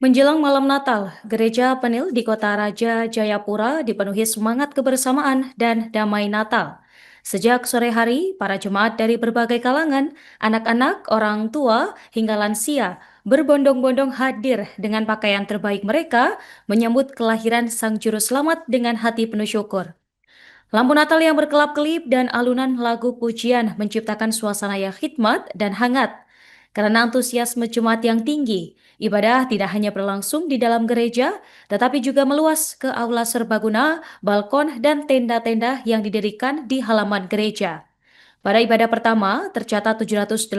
Menjelang malam Natal, Gereja Penil di Kota Raja Jayapura dipenuhi semangat kebersamaan dan damai Natal. Sejak sore hari, para jemaat dari berbagai kalangan, anak-anak, orang tua, hingga lansia, berbondong-bondong hadir dengan pakaian terbaik mereka menyambut kelahiran Sang Juru Selamat dengan hati penuh syukur. Lampu Natal yang berkelap-kelip dan alunan lagu pujian menciptakan suasana yang khidmat dan hangat. Karena antusiasme jemaat yang tinggi, ibadah tidak hanya berlangsung di dalam gereja, tetapi juga meluas ke aula serbaguna, balkon, dan tenda-tenda yang didirikan di halaman gereja. Pada ibadah pertama, tercatat 789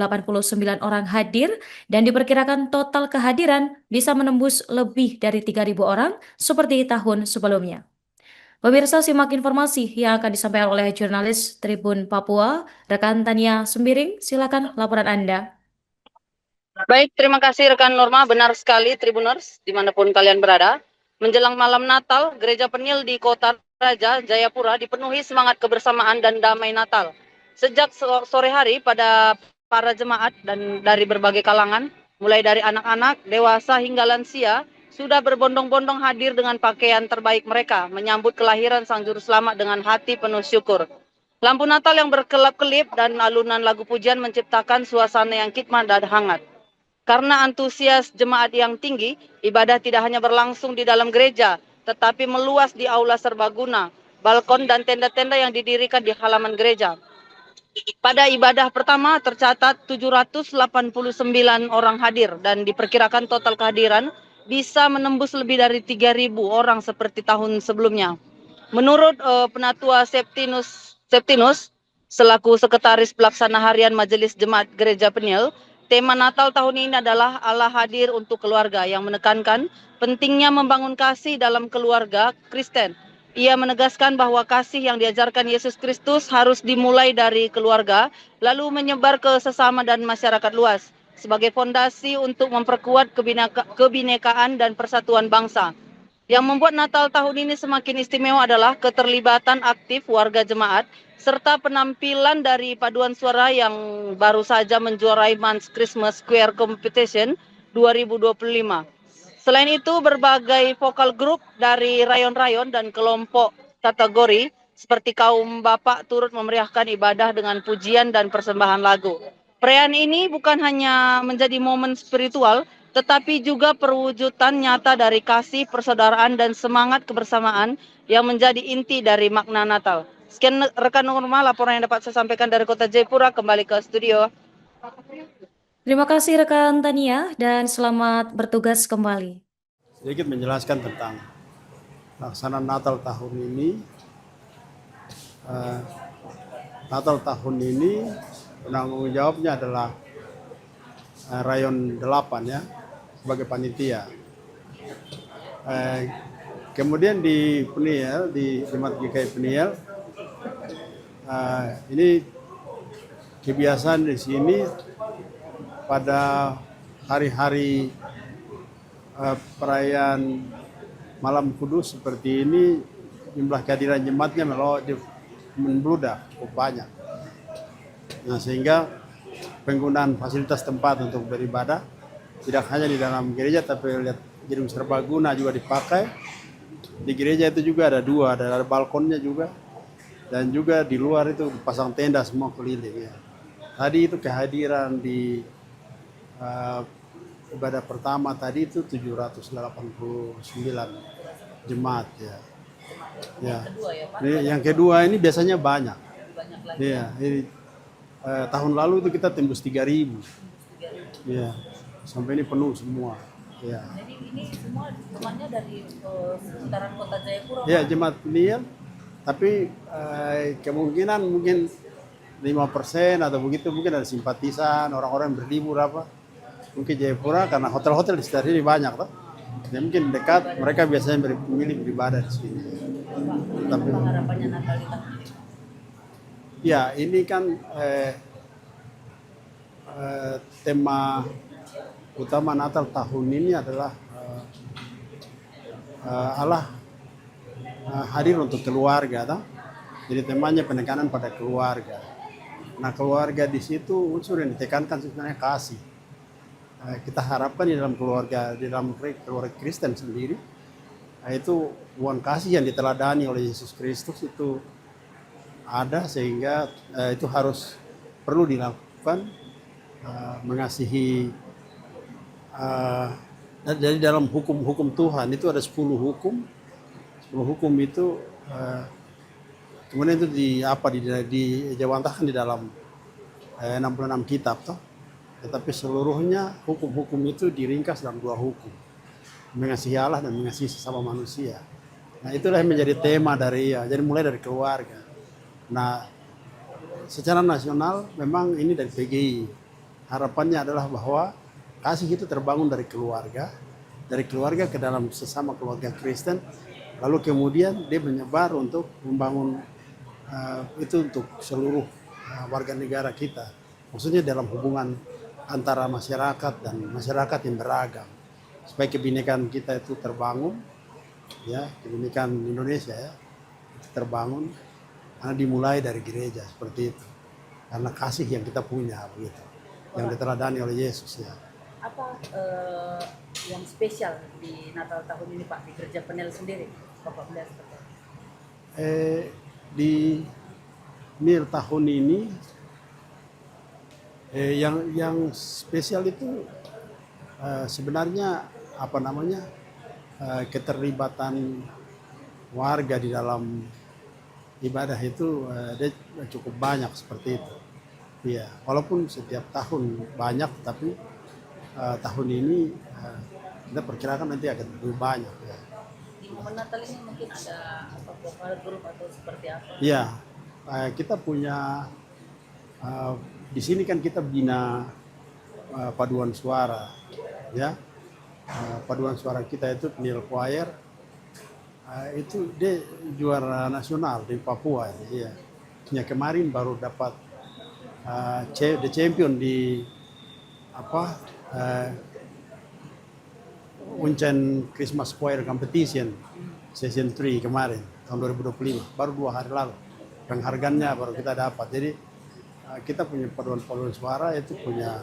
orang hadir dan diperkirakan total kehadiran bisa menembus lebih dari 3.000 orang seperti tahun sebelumnya. Pemirsa, simak informasi yang akan disampaikan oleh jurnalis Tribun Papua, rekan Tania Sembiring. Silakan laporan Anda. Baik, terima kasih rekan Norma. Benar sekali Tribuners, dimanapun kalian berada. Menjelang malam Natal, Gereja Penil di Kota Raja, Jayapura dipenuhi semangat kebersamaan dan damai Natal. Sejak sore hari pada para jemaat dan dari berbagai kalangan, mulai dari anak-anak, dewasa hingga lansia, sudah berbondong-bondong hadir dengan pakaian terbaik mereka, menyambut kelahiran Sang Juru Selamat dengan hati penuh syukur. Lampu Natal yang berkelap-kelip dan alunan lagu pujian menciptakan suasana yang khidmat dan hangat. Karena antusias jemaat yang tinggi, ibadah tidak hanya berlangsung di dalam gereja, tetapi meluas di aula serbaguna, balkon dan tenda-tenda yang didirikan di halaman gereja. Pada ibadah pertama tercatat 789 orang hadir dan diperkirakan total kehadiran bisa menembus lebih dari 3.000 orang seperti tahun sebelumnya. Menurut Penatua Septinus selaku Sekretaris Pelaksana Harian Majelis Jemaat Gereja Penil, tema Natal tahun ini adalah Allah hadir untuk keluarga yang menekankan pentingnya membangun kasih dalam keluarga Kristen. Ia menegaskan bahwa kasih yang diajarkan Yesus Kristus harus dimulai dari keluarga, lalu menyebar ke sesama dan masyarakat luas, sebagai fondasi untuk memperkuat kebinekaan dan persatuan bangsa. Yang membuat Natal tahun ini semakin istimewa adalah keterlibatan aktif warga jemaat, serta penampilan dari paduan suara yang baru saja menjuarai Mans Christmas Choir Competition 2025. Selain itu, berbagai vokal grup dari rayon-rayon dan kelompok kategori seperti kaum bapak turut memeriahkan ibadah dengan pujian dan persembahan lagu. Perayaan ini bukan hanya menjadi momen spiritual, tetapi juga perwujudan nyata dari kasih, persaudaraan, dan semangat kebersamaan yang menjadi inti dari makna Natal. Sekian rekan Norma, laporan yang dapat saya sampaikan dari Kota Jayapura. Kembali ke studio. Terima kasih rekan Tania dan selamat bertugas kembali. Sedikit menjelaskan tentang pelaksanaan Natal tahun ini. Natal tahun ini penanggung jawabnya adalah Rayon 8 ya, sebagai panitia. Kemudian di Penil, di Jemaat GKI Penil, ini kebiasaan di sini pada hari-hari perayaan Malam Kudus seperti ini, jumlah kehadiran jemaatnya membludak cukup banyak. Nah, sehingga penggunaan fasilitas tempat untuk beribadah tidak hanya di dalam gereja, tapi lihat gedung serbaguna juga dipakai. Di gereja itu juga ada dua, ada balkonnya juga, dan juga di luar itu pasang tenda semua keliling ya. Tadi itu kehadiran di ibadah pertama tadi itu 789 jemaat ya. Ya. Yang kedua ini biasanya banyak. Iya, ini tahun lalu itu kita tembus 3.000. Iya. Sampai ini penuh semua. Ya. Jadi ini semua jemaatnya dari sekitaran Kota Jayapura. Ya, jemaat Penil. Tapi kemungkinan mungkin 5% atau begitu, mungkin ada simpatisan, orang-orang yang berlibur apa. Mungkin Jayapura karena hotel-hotel di sekitar sini banyak toh. Ya, mungkin dekat, mereka biasanya memilih beribadah di sini. Tapi Harapannya Natal di tahun ini. ya, ini kan tema utama Natal tahun ini adalah Allah hadir untuk keluarga, toh. Jadi temanya penekanan pada keluarga. Nah, keluarga di situ unsur yang ditekankan sebenarnya kasih. kita harapkan di dalam keluarga Kristen sendiri, itu hubungan kasih yang diteladani oleh Yesus Kristus itu ada, sehingga itu harus perlu dilakukan, mengasihi. Dari dalam hukum Tuhan itu ada 10 hukum. 10 hukum itu kemudian itu dijawantahkan di dalam 66 kitab toh. Tetapi seluruhnya hukum-hukum itu diringkas dalam 2 hukum. Mengasihi Allah dan mengasihi sesama manusia. Nah, itulah yang menjadi tema jadi mulai dari keluarga. Nah, secara nasional memang ini dari PGI. Harapannya adalah bahwa kasih itu terbangun dari keluarga ke dalam sesama keluarga Kristen, lalu kemudian dia menyebar untuk membangun itu untuk seluruh warga negara kita, maksudnya dalam hubungan antara masyarakat dan masyarakat yang beragam, supaya kebinekaan kita itu terbangun, ya, kebinekaan Indonesia ya itu terbangun karena dimulai dari gereja seperti itu, karena kasih yang kita punya begitu, yang diteladani oleh Yesus ya. Apa yang spesial di Natal tahun ini Pak di Gereja Penel sendiri, Bapak melihat seperti apa? Di Nil tahun ini yang spesial itu sebenarnya keterlibatan warga di dalam ibadah itu dia cukup banyak seperti itu. Iya, walaupun setiap tahun banyak, tapi tahun ini kita perkirakan nanti akan lebih banyak. Ya. Di momen Natal ini mungkin ada vokal grup atau seperti apa? Iya, kita punya di sini kan kita bina paduan suara, ya. Paduan suara kita itu Penil Choir, itu dia juara nasional di Papua, ya. Ya, kemarin baru dapat the champion di Uncen Christmas Choir Competition Season 3 kemarin tahun 2025, baru 2 hari lalu. Penghargaannya baru kita dapat. Jadi kita punya paduan suara itu punya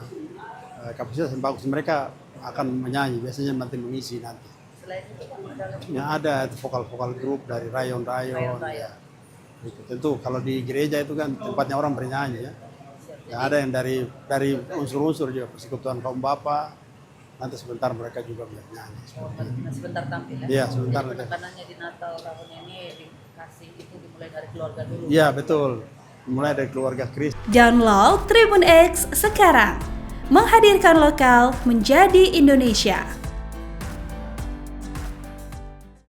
kapasitas yang bagus. Mereka akan menyanyi, biasanya nanti mengisi nanti. Selain itu Pak, ada vokal-vokal grup dari rayon-rayon. Ya. Tentu kalau di gereja itu kan tempatnya orang bernyanyi ya. Ya, ada yang dari unsur-unsur juga persekutuan kaum bapa, nanti sebentar mereka juga bernyanyi. sebentar tampil ya? Iya, sebentar. Jadi penekanannya di Natal tahun ini dikasih itu dimulai dari keluarga dulu. Iya, betul. Mulai dari keluarga Kristus. Download Tribun X sekarang. Menghadirkan lokal menjadi Indonesia.